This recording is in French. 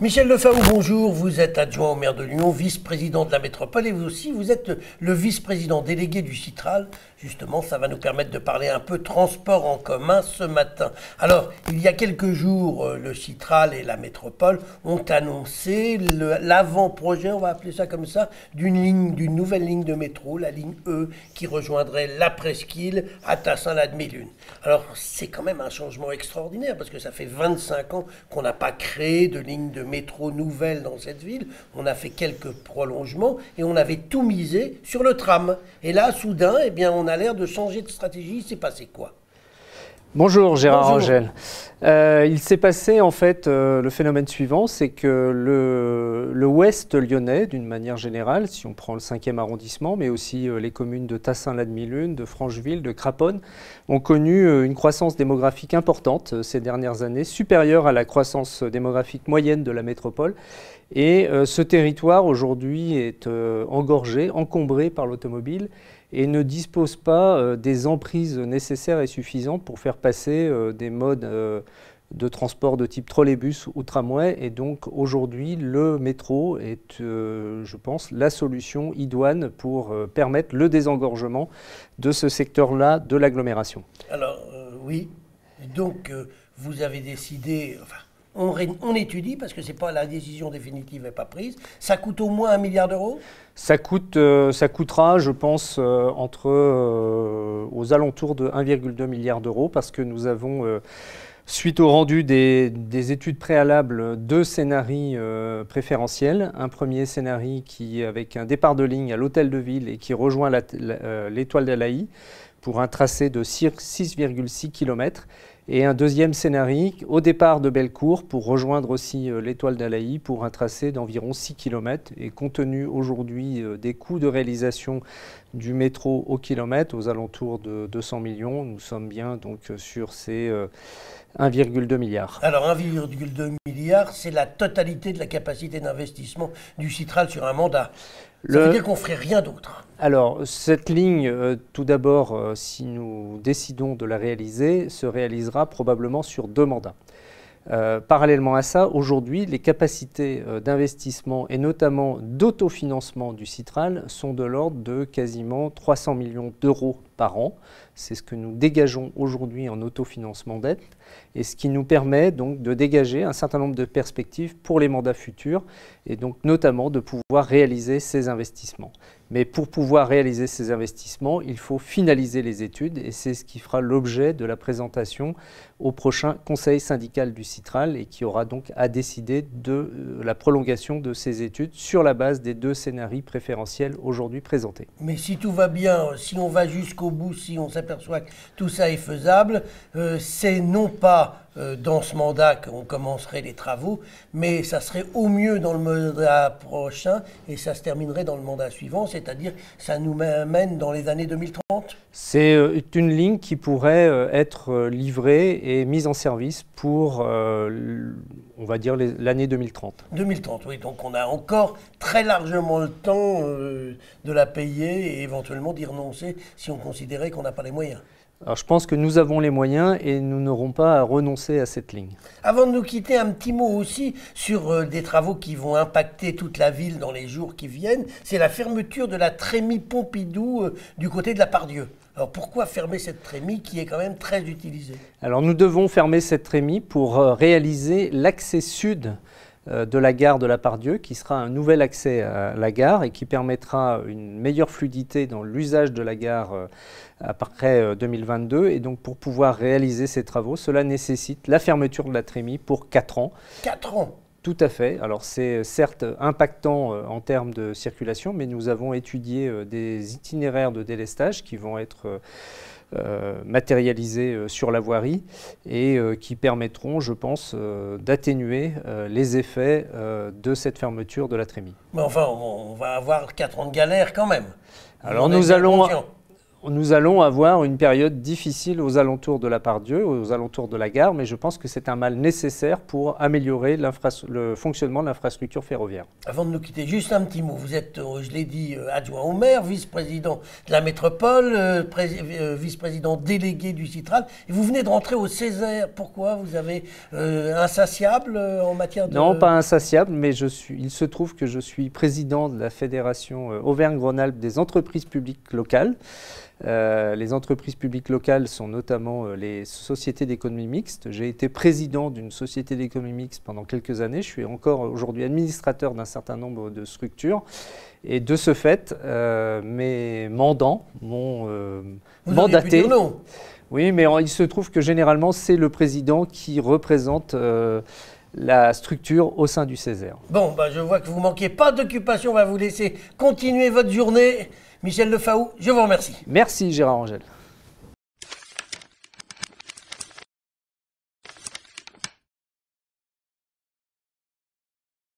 Michel Lefebvre, bonjour. Vous êtes adjoint au maire de Lyon, vice-président de la métropole et vous aussi, vous êtes le vice-président délégué du Citral. Justement, ça va nous permettre de parler un peu transport en commun ce matin. Alors, il y a quelques jours, le Citral et la métropole ont annoncé l'avant-projet, on va appeler ça comme ça, d'une nouvelle ligne de métro, la ligne E, qui rejoindrait la Presqu'île à Tassin-la-Demi-Lune. Alors, c'est quand même un changement extraordinaire parce que ça fait 25 ans qu'on n'a pas créé de ligne de métro nouvelle dans cette ville. On a fait quelques prolongements et on avait tout misé sur le tram. Et là, soudain, eh bien, on a l'air de changer de stratégie. Il s'est passé quoi? Bonjour Gérard Bonjour. Angel. Il s'est passé en fait le phénomène suivant, c'est que le ouest lyonnais, d'une manière générale, si on prend le 5e arrondissement, mais aussi les communes de Tassin-la-Demi-Lune, de Francheville, de Craponne, ont connu une croissance démographique importante ces dernières années, supérieure à la croissance démographique moyenne de la métropole. Et ce territoire aujourd'hui est engorgé, encombré par l'automobile et ne dispose pas des emprises nécessaires et suffisantes pour faire passer des modes de transport de type trolleybus ou tramway. Et donc aujourd'hui, le métro est, je pense, la solution idoine pour permettre le désengorgement de ce secteur-là de l'agglomération. Alors, oui. Donc, vous avez décidé... Enfin, on étudie, parce que c'est pas, la décision définitive n'est pas prise. Ça coûte au moins 1 milliard d'euros? Ça coûtera, je pense, aux alentours de 1,2 milliard d'euros, parce que nous avons, suite au rendu des études préalables, deux scénarios préférentiels. Un premier scénario avec un départ de ligne à l'hôtel de ville et qui rejoint l'étoile d'Alaï pour un tracé de 6,6 km. Et un deuxième scénario au départ de Bellecour pour rejoindre aussi l'étoile d'Alaï pour un tracé d'environ 6 km. Et compte tenu aujourd'hui des coûts de réalisation du métro au kilomètre, aux alentours de 200 millions, nous sommes bien donc sur ces 1,2 milliard. Alors 1,2 milliard, c'est la totalité de la capacité d'investissement du Citral sur un mandat. Ça veut dire qu'on ne ferait rien d'autre. Alors, cette ligne, tout d'abord, si nous décidons de la réaliser, se réalisera probablement sur 2 mandats. Parallèlement à ça, aujourd'hui, les capacités d'investissement et notamment d'autofinancement du Citral sont de l'ordre de quasiment 300 millions d'euros par an. C'est ce que nous dégageons aujourd'hui en autofinancement dette et ce qui nous permet donc de dégager un certain nombre de perspectives pour les mandats futurs et donc notamment de pouvoir réaliser ces investissements. Mais pour pouvoir réaliser ces investissements, il faut finaliser les études et c'est ce qui fera l'objet de la présentation au prochain conseil syndical du Citral et qui aura donc à décider de la prolongation de ces études sur la base des 2 scénarios préférentiels aujourd'hui présentés. Mais si tout va bien, si on va jusqu'au bout, si on s'aperçoit que tout ça est faisable, c'est non pas dans ce mandat qu'on commencerait les travaux, mais ça serait au mieux dans le mandat prochain et ça se terminerait dans le mandat suivant, c'est-à-dire ça nous mène dans les années 2030. C'est une ligne qui pourrait être livrée et mise en service pour, on va dire, l'année 2030. 2030, oui, donc on a encore très largement le temps de la payer et éventuellement d'y renoncer si on considérait qu'on n'a pas les moyens. Alors, je pense que nous avons les moyens et nous n'aurons pas à renoncer à cette ligne. Avant de nous quitter, un petit mot aussi sur des travaux qui vont impacter toute la ville dans les jours qui viennent. C'est la fermeture de la trémie Pompidou du côté de la Part-Dieu. Alors pourquoi fermer cette trémie qui est quand même très utilisée? Alors nous devons fermer cette trémie pour réaliser l'accès sud de la gare de la Part-Dieu, qui sera un nouvel accès à la gare et qui permettra une meilleure fluidité dans l'usage de la gare après 2022. Et donc pour pouvoir réaliser ces travaux, cela nécessite la fermeture de la trémie pour 4 ans. 4 ans? Tout à fait. Alors c'est certes impactant en termes de circulation, mais nous avons étudié des itinéraires de délestage qui vont être matérialisés sur la voirie et qui permettront, je pense, d'atténuer les effets de cette fermeture de la trémie. Mais enfin, on va avoir 4 ans de galère quand même. Alors nous allons avoir une période difficile aux alentours de la Part-Dieu, aux alentours de la gare, mais je pense que c'est un mal nécessaire pour améliorer le fonctionnement de l'infrastructure ferroviaire. Avant de nous quitter, juste un petit mot. Vous êtes, je l'ai dit, adjoint au maire, vice-président de la métropole, vice-président délégué du Citral, et vous venez de rentrer au Césaire. Pourquoi? Vous avez insatiable en matière de... Non, pas insatiable, mais il se trouve que je suis président de la Fédération Auvergne-Rhône-Alpes des entreprises publiques locales. Les entreprises publiques locales sont notamment les sociétés d'économie mixte. J'ai été président d'une société d'économie mixte pendant quelques années. Je suis encore aujourd'hui administrateur d'un certain nombre de structures. Et de ce fait, mes mandants m'ont mandaté. Pu dire non. Oui, mais il se trouve que généralement, c'est le président qui représente la structure au sein du Césaire. Bon, bah, je vois que vous ne manquez pas d'occupation. On va vous laisser continuer votre journée. Michel Lefaou, je vous remercie. Merci Gérard Angel.